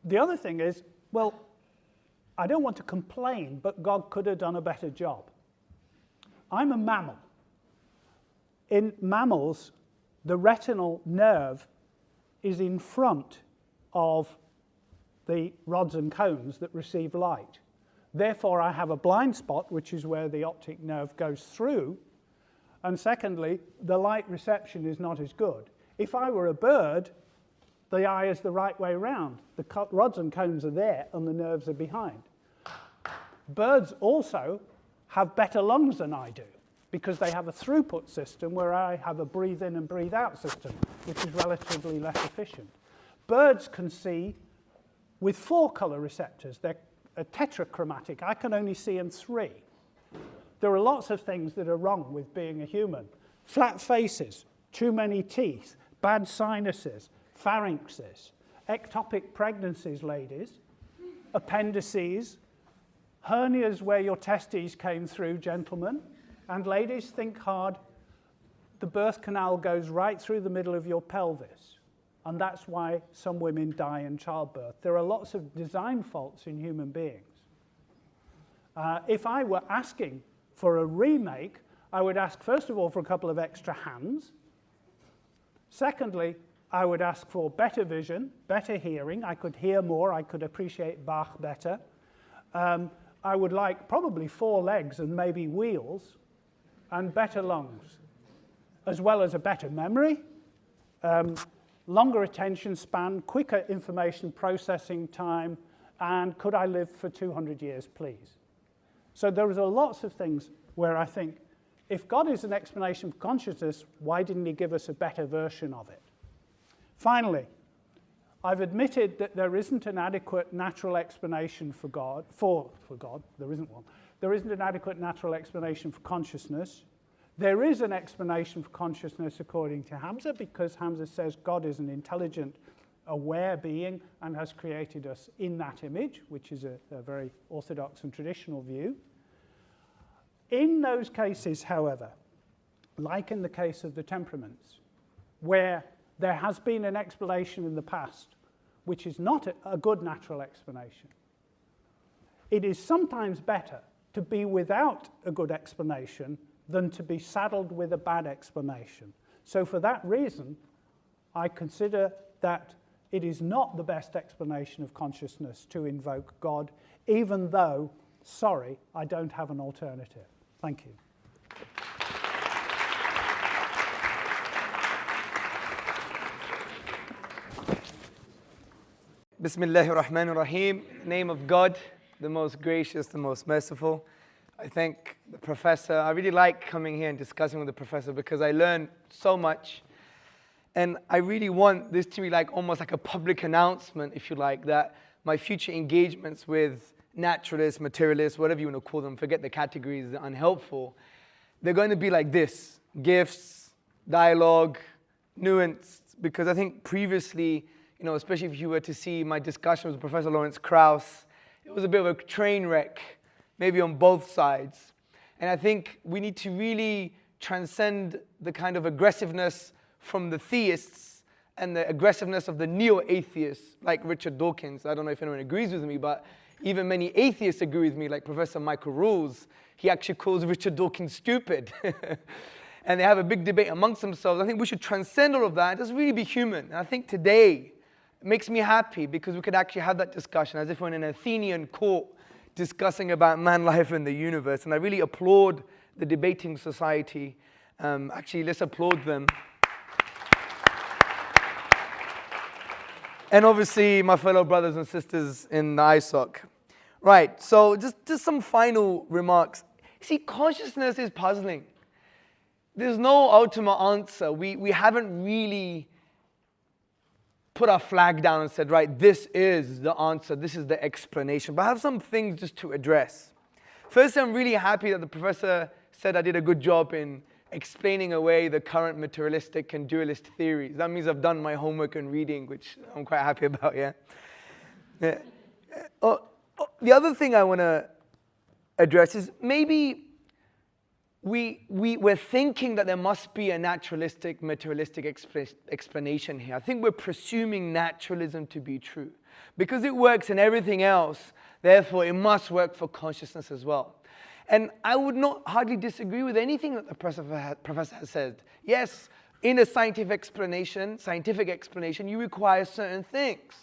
the other thing is, well, I don't want to complain, but God could have done a better job. I'm a mammal. In mammals, the retinal nerve is in front of the rods and cones that receive light. Therefore, I have a blind spot, which is where the optic nerve goes through. And secondly, the light reception is not as good. If I were a bird, the eye is the right way round. The rods and cones are there and the nerves are behind. Birds also have better lungs than I do because they have a throughput system where I have a breathe in and breathe out system, which is relatively less efficient. Birds can see with 4 color receptors. They're tetrachromatic. I can only see in 3. There are lots of things that are wrong with being a human. Flat faces, too many teeth, bad sinuses, pharynxes, ectopic pregnancies, ladies, appendices, hernias where your testes came through, gentlemen, and ladies, think hard. The birth canal goes right through the middle of your pelvis, and that's why some women die in childbirth. There are lots of design faults in human beings. If I were asking for a remake, I would ask, first of all, for a couple of extra hands. Secondly, I would ask for better vision, better hearing. I could hear more. I could appreciate Bach better. I would like probably 4 legs and maybe wheels and better lungs, as well as a better memory, longer attention span, quicker information processing time, and could I live for 200 years, please? So there are lots of things where I think, if God is an explanation for consciousness, why didn't he give us a better version of it? Finally, I've admitted that there isn't an adequate natural explanation for God. There isn't one. There isn't an adequate natural explanation for consciousness. There is an explanation for consciousness according to Hamza, because Hamza says God is an intelligent, aware being and has created us in that image, which is a very orthodox and traditional view. In those cases, however, like in the case of the temperaments, where there has been an explanation in the past which is not a good natural explanation, it is sometimes better to be without a good explanation than to be saddled with a bad explanation. So for that reason, I consider that it is not the best explanation of consciousness to invoke God, even though, sorry, I don't have an alternative. Thank you. Bismillahir Rahmanir Rahim. In the name of God, the most gracious, the most merciful. I thank the professor. I really like coming here and discussing with the professor because I learn so much. And I really want this to be like almost like a public announcement, if you like, that my future engagements with naturalists, materialists, whatever you want to call them, forget the categories, they're unhelpful. They're going to be like this: gifts, dialogue, nuanced. Because I think previously, you know, especially if you were to see my discussion with Professor Lawrence Krauss, it was a bit of a train wreck, maybe on both sides. And I think we need to really transcend the kind of aggressiveness from the theists and the aggressiveness of the neo-atheists, like Richard Dawkins. I don't know if anyone agrees with me, but even many atheists agree with me, like Professor Michael Rules. He actually calls Richard Dawkins stupid. And they have a big debate amongst themselves. I think we should transcend all of that and just really be human. And I think today it makes me happy because we could actually have that discussion as if we're in an Athenian court discussing about man, life, and the universe. And I really applaud the debating society. Actually, let's applaud them. And obviously, my fellow brothers and sisters in the ISOC. Right, so just some final remarks. See, consciousness is puzzling. There's no ultimate answer. We haven't really put our flag down and said, right, this is the answer, this is the explanation. But I have some things just to address. First, I'm really happy that the professor said I did a good job in explaining away the current materialistic and dualist theories. That means I've done my homework and reading, which I'm quite happy about, yeah? The other thing I want to address is maybe we're thinking that there must be a naturalistic, materialistic explanation here. I think we're presuming naturalism to be true. Because it works in everything else, therefore it must work for consciousness as well. And I would not hardly disagree with anything that the professor has said. Yes, in a scientific explanation, you require certain things.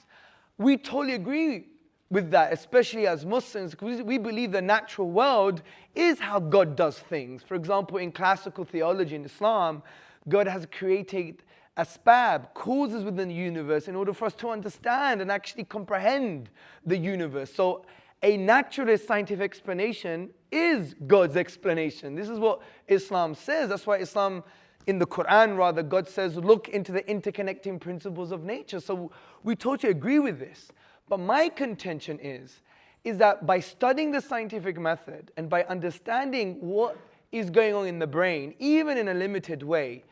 We totally agree with that, especially as Muslims, because we believe the natural world is how God does things. For example, in classical theology in Islam, God has created asbab, causes within the universe, in order for us to understand and actually comprehend the universe. So a naturalist scientific explanation is God's explanation. This is what Islam says. That's why Islam, in the Quran rather, God says, look into the interconnecting principles of nature. So we totally agree with this. But my contention is that by studying the scientific method and by understanding what is going on in the brain, even in a limited way,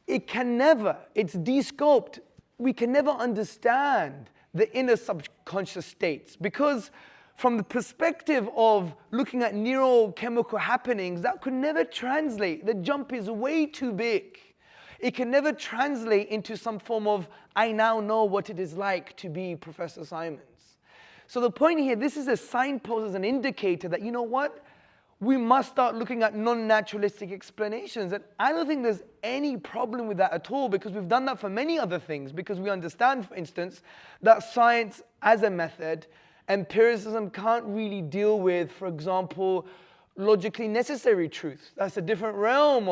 it's de-scoped. We can never understand the inner subconscious states, because from the perspective of looking at neurochemical happenings, that could never translate. The jump is way too big. It can never translate into some form of, I now know what it is like to be Professor Simons. So the point here, this is a signpost, as an indicator that, you know what? We must start looking at non-naturalistic explanations. And I don't think there's any problem with that at all, because we've done that for many other things. Because we understand, for instance, that science as a method, empiricism can't really deal with, for example, logically necessary truths. That's a different realm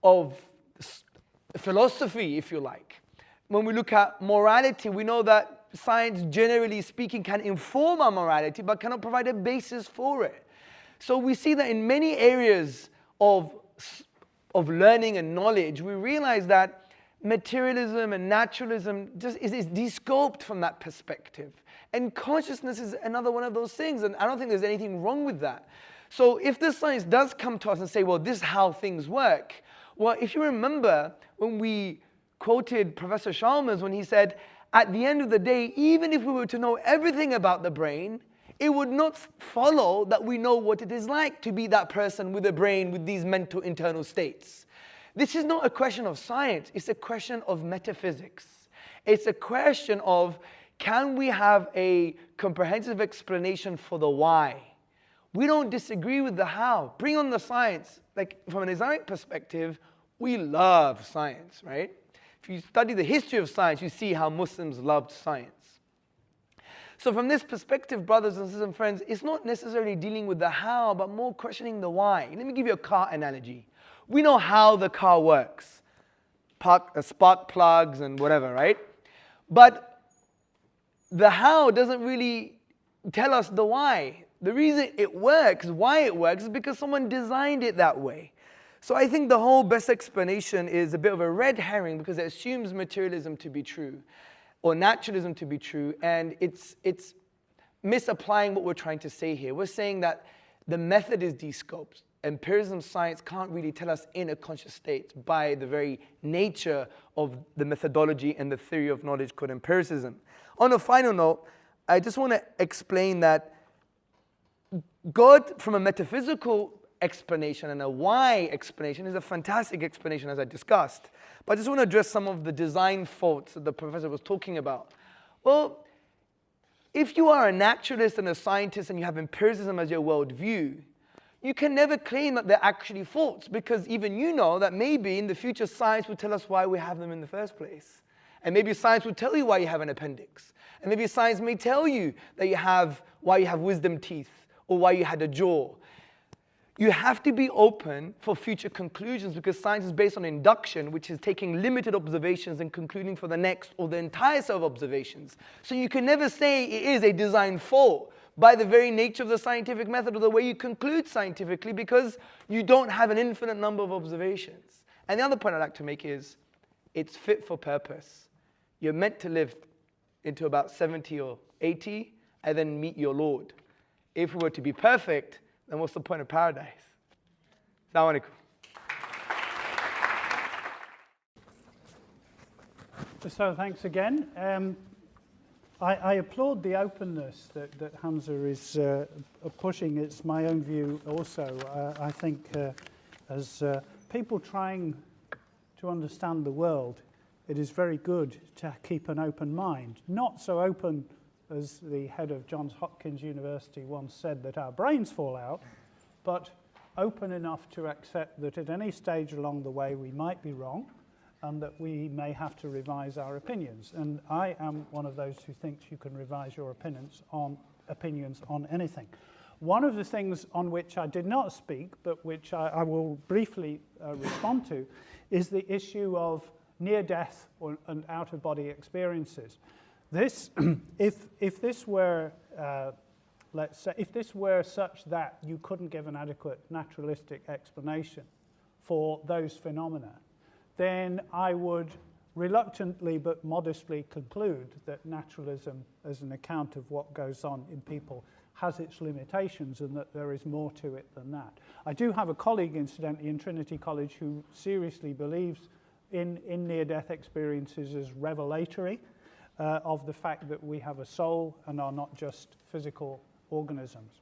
of philosophy, if you like. When we look at morality, we know that science, generally speaking, can inform our morality, but cannot provide a basis for it. So we see that in many areas of learning and knowledge, we realize that materialism and naturalism just is de-scoped from that perspective. And consciousness is another one of those things, and I don't think there's anything wrong with that. So if this science does come to us and say, well, this is how things work, well, if you remember when we quoted Professor Chalmers when he said, at the end of the day, even if we were to know everything about the brain, it would not follow that we know what it is like to be that person with a brain with these mental internal states. This is not a question of science, it's a question of metaphysics. It's a question of, can we have a comprehensive explanation for the why? We don't disagree with the how. Bring on the science. Like, from an Islamic perspective, we love science, right? If you study the history of science, you see how Muslims loved science. So from this perspective, brothers and sisters and friends, it's not necessarily dealing with the how, but more questioning the why. Let me give you a car analogy. We know how the car works. Spark plugs and whatever, right? But the how doesn't really tell us the why. The reason it works, why it works, is because someone designed it that way. So I think the whole best explanation is a bit of a red herring, because it assumes materialism to be true or naturalism to be true, and it's misapplying what we're trying to say here. We're saying that the method is de-scoped. Empiricism, science can't really tell us inner conscious states by the very nature of the methodology and the theory of knowledge called empiricism. On a final note, I just want to explain that God, from a metaphysical explanation and a why explanation, is a fantastic explanation, as I discussed. But I just want to address some of the design faults that the professor was talking about. Well, if you are a naturalist and a scientist and you have empiricism as your worldview, you can never claim that they're actually faults, because even you know that maybe in the future science will tell us why we have them in the first place. And maybe science will tell you why you have an appendix. And maybe science may tell you that why you have wisdom teeth, or why you had a jaw. You have to be open for future conclusions, because science is based on induction, which is taking limited observations and concluding for the next or the entire set of observations. So you can never say it is a design fault by the very nature of the scientific method or the way you conclude scientifically, because you don't have an infinite number of observations. And the other point I'd like to make is, it's fit for purpose. You're meant to live into about 70 or 80 and then meet your Lord. If we were to be perfect, then what's the point of paradise? Assalamu alaikum. So thanks again. I applaud the openness that Hamza is pushing. It's my own view also. I think as people trying to understand the world, it is very good to keep an open mind. Not so open as the head of Johns Hopkins University once said, that our brains fall out, but open enough to accept that at any stage along the way we might be wrong and that we may have to revise our opinions. And I am one of those who thinks you can revise your opinions on anything. One of the things on which I did not speak, but which I will briefly respond to, is the issue of near-death and out-of-body experiences. This, if this were, let's say, if this were such that you couldn't give an adequate naturalistic explanation for those phenomena, then I would reluctantly but modestly conclude that naturalism as an account of what goes on in people has its limitations and that there is more to it than that. I do have a colleague, incidentally, in Trinity College who seriously believes in near-death experiences as revelatory of the fact that we have a soul and are not just physical organisms.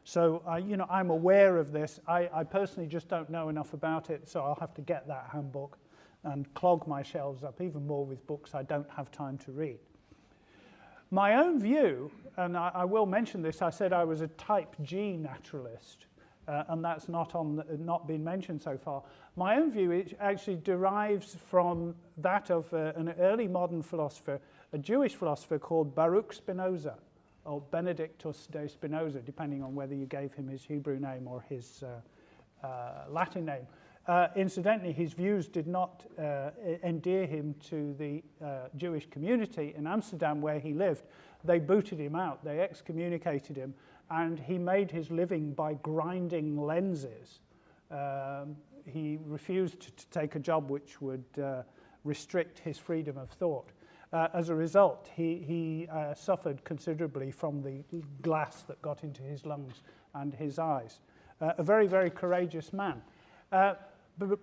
So, I'm aware of this. I personally just don't know enough about it, so I'll have to get that handbook and clog my shelves up even more with books I don't have time to read. My own view, and I will mention this, I said I was a type G naturalist, and that's not been mentioned so far. My own view it actually derives from that of an early modern philosopher, a Jewish philosopher called Baruch Spinoza, or Benedictus de Spinoza, depending on whether you gave him his Hebrew name or his Latin name. Incidentally, his views did not endear him to the Jewish community in Amsterdam where he lived. They booted him out, they excommunicated him, and he made his living by grinding lenses. He refused to take a job which would restrict his freedom of thought. As a result, he suffered considerably from the glass that got into his lungs and his eyes. A very, very courageous man.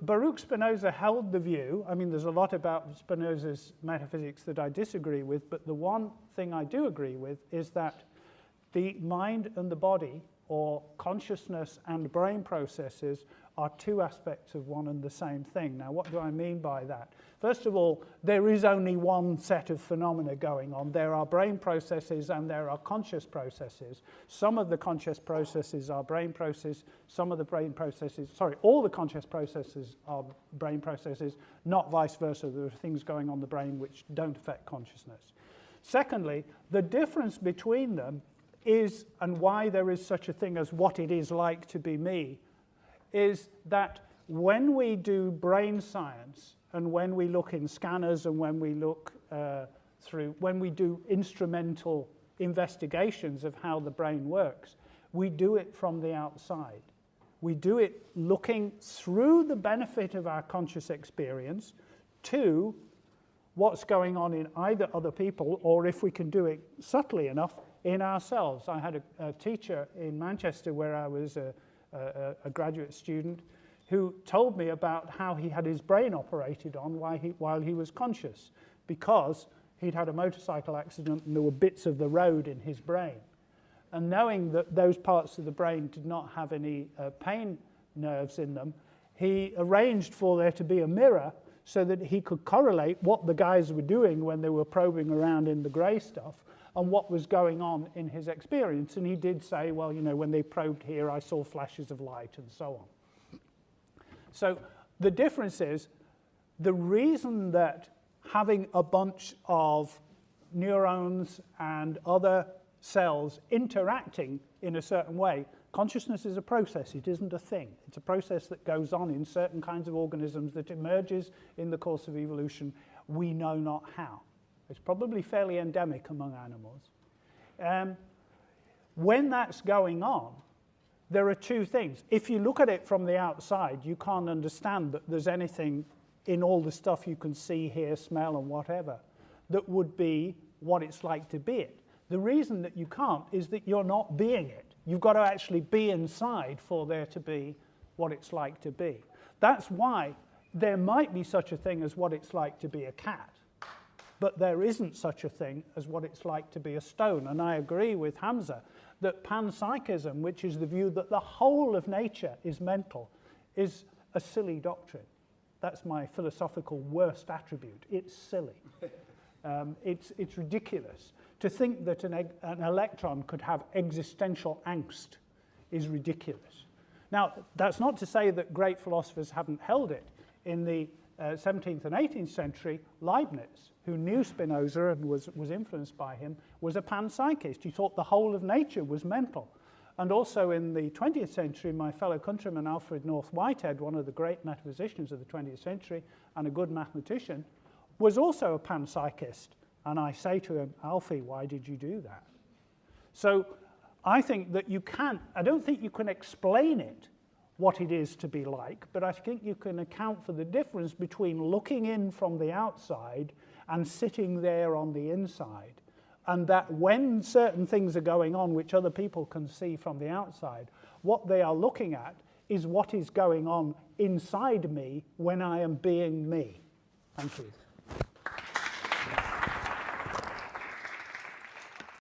Baruch Spinoza held the view, I mean, there's a lot about Spinoza's metaphysics that I disagree with, but the one thing I do agree with is that the mind and the body, or consciousness and brain processes, are two aspects of one and the same thing. Now, what do I mean by that? First of all, there is only one set of phenomena going on. There are brain processes and there are conscious processes. Some of the conscious processes are brain processes, all the conscious processes are brain processes, not vice versa. There are things going on in the brain which don't affect consciousness. Secondly, the difference between them is, and why there is such a thing as what it is like to be me, is that when we do brain science and when we look in scanners and when we look when we do instrumental investigations of how the brain works, we do it from the outside. We do it looking through the benefit of our conscious experience to what's going on in either other people, or if we can do it subtly enough, in ourselves. I had a teacher in Manchester where I was a graduate student who told me about how he had his brain operated on while he was conscious, because he'd had a motorcycle accident and there were bits of the road in his brain. And knowing that those parts of the brain did not have any pain nerves in them, he arranged for there to be a mirror so that he could correlate what the guys were doing when they were probing around in the grey stuff and what was going on in his experience. And he did say, well, when they probed here, I saw flashes of light and so on. So the difference is, the reason that having a bunch of neurons and other cells interacting in a certain way, consciousness is a process, it isn't a thing. It's a process that goes on in certain kinds of organisms that emerges in the course of evolution, we know not how. It's probably fairly endemic among animals. When that's going on, there are two things. If you look at it from the outside, you can't understand that there's anything in all the stuff you can see, hear, smell, and whatever that would be what it's like to be it. The reason that you can't is that you're not being it. You've got to actually be inside for there to be what it's like to be. That's why there might be such a thing as what it's like to be a cat, but there isn't such a thing as what it's like to be a stone. And I agree with Hamza that panpsychism, which is the view that the whole of nature is mental, is a silly doctrine. That's my philosophical worst attribute. It's silly. It's ridiculous. To think that an electron could have existential angst is ridiculous. Now, that's not to say that great philosophers haven't held it. In the 17th and 18th century, Leibniz, who knew Spinoza and was influenced by him, was a panpsychist. He thought the whole of nature was mental. And also in the 20th century, my fellow countryman Alfred North Whitehead, one of the great metaphysicians of the 20th century and a good mathematician, was also a panpsychist. And I say to him, Alfie, why did you do that? So I think that I don't think you can explain it, what it is to be like, but I think you can account for the difference between looking in from the outside and sitting there on the inside. And that when certain things are going on which other people can see from the outside, what they are looking at is what is going on inside me when I am being me. Thank you.